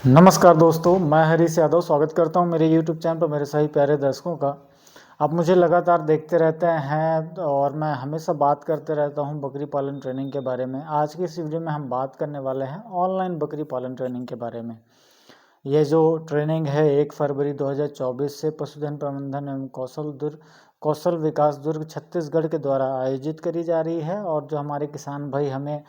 नमस्कार दोस्तों, मैं हरीश यादव स्वागत करता हूं मेरे YouTube चैनल पर मेरे सभी प्यारे दर्शकों का। आप मुझे लगातार देखते रहते हैं और मैं हमेशा बात करते रहता हूं बकरी पालन ट्रेनिंग के बारे में। आज की इस वीडियो में हम बात करने वाले हैं ऑनलाइन बकरी पालन ट्रेनिंग के बारे में। ये जो ट्रेनिंग है 1 फरवरी 2024 से पशुधन प्रबंधन एवं कौशल विकास दुर्ग छत्तीसगढ़ के द्वारा आयोजित करी जा रही है। और जो हमारे किसान भाई हमें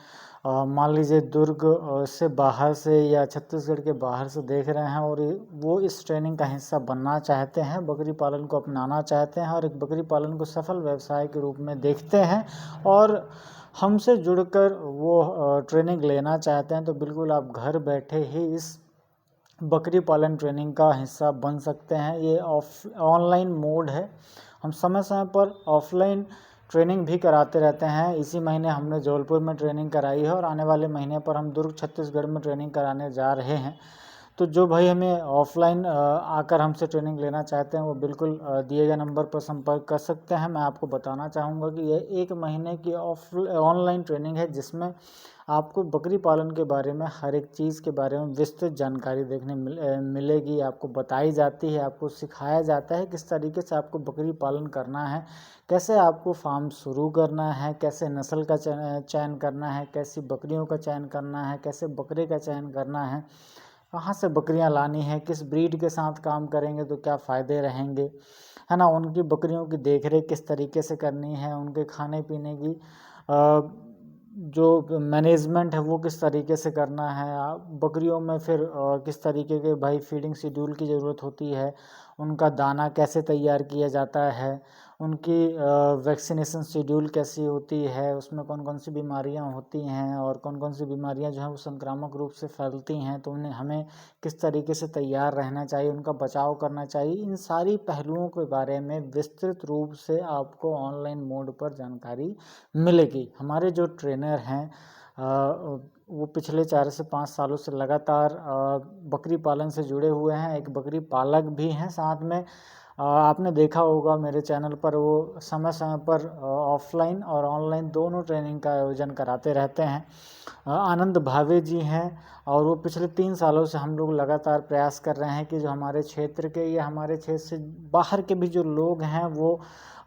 मान लीजिए दुर्ग से बाहर से या छत्तीसगढ़ के बाहर से देख रहे हैं और वो इस ट्रेनिंग का हिस्सा बनना चाहते हैं, बकरी पालन को अपनाना चाहते हैं और एक बकरी पालन को सफल व्यवसाय के रूप में देखते हैं और हमसे जुड़कर वो ट्रेनिंग लेना चाहते हैं, तो बिल्कुल आप घर बैठे ही इस बकरी पालन ट्रेनिंग का हिस्सा बन सकते हैं। ये ऑनलाइन मोड है। हम समय समय पर ऑफलाइन ट्रेनिंग भी कराते रहते हैं। इसी महीने हमने जबलपुर में ट्रेनिंग कराई है और आने वाले महीने पर हम दुर्ग छत्तीसगढ़ में ट्रेनिंग कराने जा रहे हैं। तो जो भाई हमें ऑफलाइन आकर हमसे ट्रेनिंग लेना चाहते हैं वो बिल्कुल दिए गए नंबर पर संपर्क कर सकते हैं। मैं आपको बताना चाहूँगा कि यह 1 महीने की ऑनलाइन ट्रेनिंग है जिसमें आपको बकरी पालन के बारे में हर एक चीज़ के बारे में विस्तृत जानकारी देखने मिलेगी। आपको बताई जाती है, आपको सिखाया जाता है किस तरीके से आपको बकरी पालन करना है, कैसे आपको फार्म शुरू करना है, कैसे नस्ल का चयन करना है, कैसी बकरियों का चयन करना है, कैसे बकरे का चयन करना है, कहाँ से बकरियां लानी है, किस ब्रीड के साथ काम करेंगे तो क्या फ़ायदे रहेंगे, है ना। उनकी बकरियों की देखरेख किस तरीके से करनी है, उनके खाने पीने की जो मैनेजमेंट है वो किस तरीके से करना है। बकरियों में फिर किस तरीके के भाई फीडिंग शेड्यूल की ज़रूरत होती है, उनका दाना कैसे तैयार किया जाता है, उनकी वैक्सीनेशन शेड्यूल कैसी होती है, उसमें कौन कौन सी बीमारियां होती हैं और कौन कौन सी बीमारियां जो हैं वो संक्रामक रूप से फैलती हैं, तो उन्हें हमें किस तरीके से तैयार रहना चाहिए, उनका बचाव करना चाहिए। इन सारी पहलुओं के बारे में विस्तृत रूप से आपको ऑनलाइन मोड पर जानकारी मिलेगी। हमारे जो ट्रेनर हैं वो पिछले 4 से 5 सालों से लगातार बकरी पालन से जुड़े हुए हैं, एक बकरी पालक भी हैं साथ में। आपने देखा होगा मेरे चैनल पर वो समय समय पर ऑफलाइन और ऑनलाइन दोनों ट्रेनिंग का आयोजन कराते रहते हैं। आनंद भावे जी हैं और वो पिछले 3 सालों से हम लोग लगातार प्रयास कर रहे हैं कि जो हमारे क्षेत्र के या हमारे क्षेत्र से बाहर के भी जो लोग हैं वो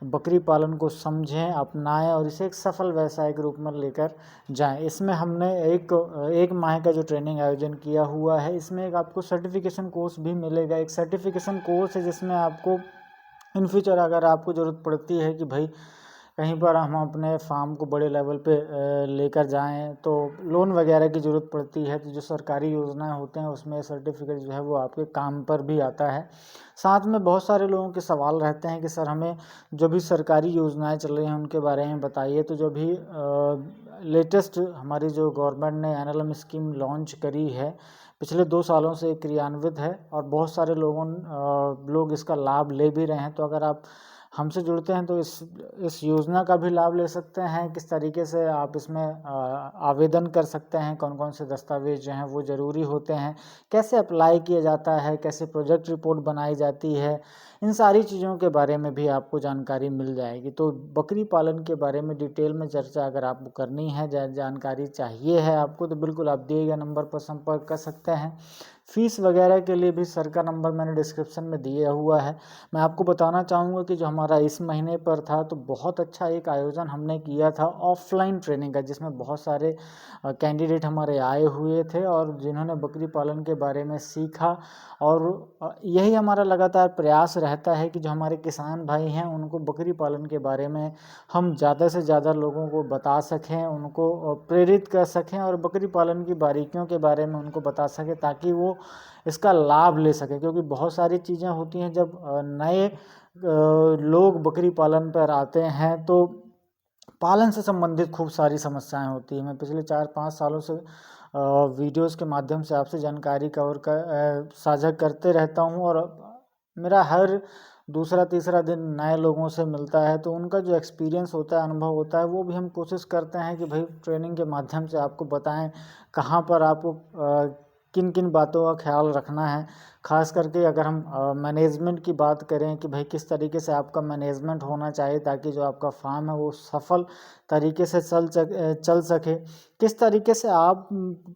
बकरी पालन को समझें, अपनाएं और इसे एक सफल व्यवसाय के रूप में लेकर जाएं। इसमें हमने एक माह का जो ट्रेनिंग आयोजन किया हुआ है, इसमें एक आपको सर्टिफिकेशन कोर्स भी मिलेगा। एक सर्टिफिकेशन कोर्स है जिसमें आपको इन फ्यूचर अगर आपको ज़रूरत पड़ती है कि भाई कहीं पर हम अपने फार्म को बड़े लेवल पे लेकर जाएं, तो लोन वगैरह की ज़रूरत पड़ती है, तो जो सरकारी योजनाएं होते हैं उसमें सर्टिफिकेट जो है वो आपके काम पर भी आता है। साथ में बहुत सारे लोगों के सवाल रहते हैं कि सर हमें जो भी सरकारी योजनाएं चल रही हैं उनके बारे में बताइए। तो जो भी लेटेस्ट हमारी जो गवर्नमेंट ने एनएलएम स्कीम लॉन्च करी है, पिछले 2 सालों से क्रियान्वित है और बहुत सारे लोग इसका लाभ ले भी रहे हैं। तो अगर आप हमसे जुड़ते हैं तो इस योजना का भी लाभ ले सकते हैं। किस तरीके से आप इसमें आवेदन कर सकते हैं, कौन कौन से दस्तावेज जो हैं वो ज़रूरी होते हैं, कैसे अप्लाई किया जाता है, कैसे प्रोजेक्ट रिपोर्ट बनाई जाती है, इन सारी चीज़ों के बारे में भी आपको जानकारी मिल जाएगी। तो बकरी पालन के बारे में डिटेल में चर्चा अगर आपको करनी है, जानकारी चाहिए है आपको, तो बिल्कुल आप दिए गए नंबर पर संपर्क कर सकते हैं। फीस वगैरह के लिए भी सर का नंबर मैंने डिस्क्रिप्शन में दिया हुआ है। मैं आपको बताना चाहूँगा कि जो हमारा इस महीने पर था तो बहुत अच्छा एक आयोजन हमने किया था ऑफलाइन ट्रेनिंग का, जिसमें बहुत सारे कैंडिडेट हमारे आए हुए थे और जिन्होंने बकरी पालन के बारे में सीखा। और यही हमारा लगातार प्रयास रहता है कि जो हमारे किसान भाई हैं उनको बकरी पालन के बारे में हम ज़्यादा से ज़्यादा लोगों को बता सकें, उनको प्रेरित कर सकें और बकरी पालन की बारीकियों के बारे में उनको बता सकें, ताकि वो इसका लाभ ले सकें। क्योंकि बहुत सारी चीज़ें होती हैं, जब नए लोग बकरी पालन पर आते हैं तो पालन से संबंधित खूब सारी समस्याएं होती हैं। मैं पिछले 4-5 सालों से वीडियोस के माध्यम से आपसे जानकारी साझा करते रहता हूं और मेरा हर दूसरा तीसरा दिन नए लोगों से मिलता है, तो उनका जो एक्सपीरियंस होता है, अनुभव होता है, वो भी हम कोशिश करते हैं कि भाई ट्रेनिंग के माध्यम से आपको बताएं कहाँ पर आपको किन किन बातों का ख्याल रखना है। ख़ास करके अगर हम मैनेजमेंट की बात करें कि भाई किस तरीके से आपका मैनेजमेंट होना चाहिए ताकि जो आपका फार्म है वो सफल तरीके से चल सके। किस तरीके से आप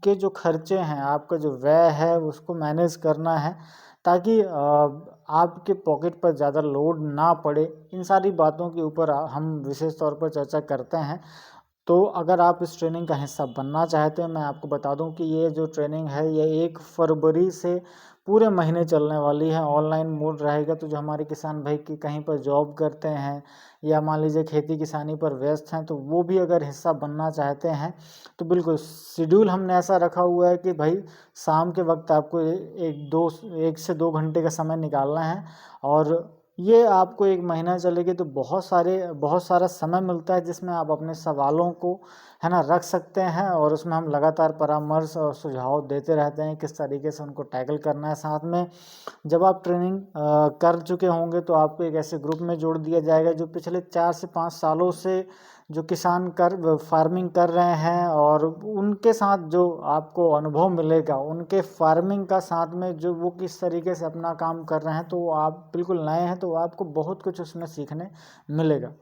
के जो खर्चे हैं, आपका जो व्यय है उसको मैनेज करना है ताकि आपके पॉकेट पर ज़्यादा लोड ना पड़े। इन सारी बातों के ऊपर हम विशेष तौर पर चर्चा करते हैं। तो अगर आप इस ट्रेनिंग का हिस्सा बनना चाहते हैं, मैं आपको बता दूं कि ये जो ट्रेनिंग है ये 1 फरवरी से पूरे महीने चलने वाली है। ऑनलाइन मोड रहेगा, तो जो हमारे किसान भाई की कहीं पर जॉब करते हैं या मान लीजिए खेती किसानी पर व्यस्त हैं, तो वो भी अगर हिस्सा बनना चाहते हैं तो बिल्कुल शेड्यूल हमने ऐसा रखा हुआ है कि भाई शाम के वक्त आपको 1 से 2 घंटे का समय निकालना है और ये आपको 1 महीना चलेगी तो बहुत सारा समय मिलता है जिसमें आप अपने सवालों को है ना रख सकते हैं और उसमें हम लगातार परामर्श और सुझाव देते रहते हैं किस तरीके से उनको टैकल करना है। साथ में जब आप ट्रेनिंग कर चुके होंगे तो आपको एक ऐसे ग्रुप में जोड़ दिया जाएगा जो पिछले 4 से 5 सालों से जो किसान फार्मिंग कर रहे हैं और उनके साथ जो आपको अनुभव मिलेगा, उनके फार्मिंग का साथ में जो वो किस तरीके से अपना काम कर रहे हैं, तो आप बिल्कुल नए हैं तो आपको बहुत कुछ उसमें सीखने मिलेगा।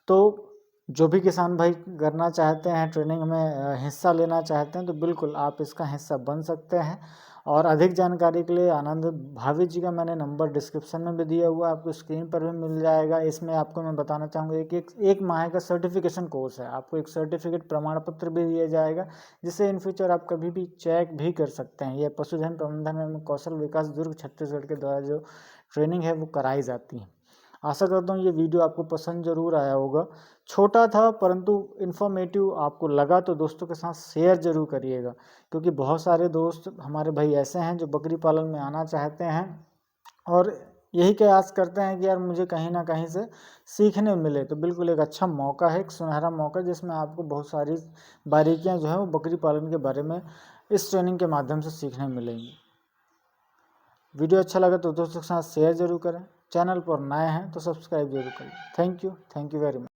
तो जो भी किसान भाई करना चाहते हैं, ट्रेनिंग में हिस्सा लेना चाहते हैं, तो बिल्कुल आप इसका हिस्सा बन सकते हैं। और अधिक जानकारी के लिए आनंद भावी जी का मैंने नंबर डिस्क्रिप्शन में भी दिया हुआ है, आपको स्क्रीन पर भी मिल जाएगा। इसमें आपको मैं बताना चाहूँगा एक माह का सर्टिफिकेशन कोर्स है, आपको एक सर्टिफिकेट प्रमाण पत्र भी दिया जाएगा जिससे इन फ्यूचर आप कभी भी चेक भी कर सकते हैं। यह पशुधन प्रबंधन एवं कौशल विकास दुर्ग छत्तीसगढ़ के द्वारा जो ट्रेनिंग है वो कराई जाती है। आशा करता हूँ ये वीडियो आपको पसंद ज़रूर आया होगा। छोटा था परंतु इन्फॉर्मेटिव आपको लगा तो दोस्तों के साथ शेयर ज़रूर करिएगा, क्योंकि बहुत सारे दोस्त हमारे भाई ऐसे हैं जो बकरी पालन में आना चाहते हैं और यही प्रयास करते हैं कि यार मुझे कहीं ना कहीं से सीखने मिले। तो बिल्कुल एक अच्छा मौका है, एक सुनहरा मौका जिसमें आपको बहुत सारी बारीकियां जो है वो बकरी पालन के बारे में इस ट्रेनिंग के माध्यम से सीखने मिलेंगी। वीडियो अच्छा लगा तो दोस्तों के साथ शेयर जरूर करें। चैनल पर नए हैं तो सब्सक्राइब जरूर करें। Thank you very much.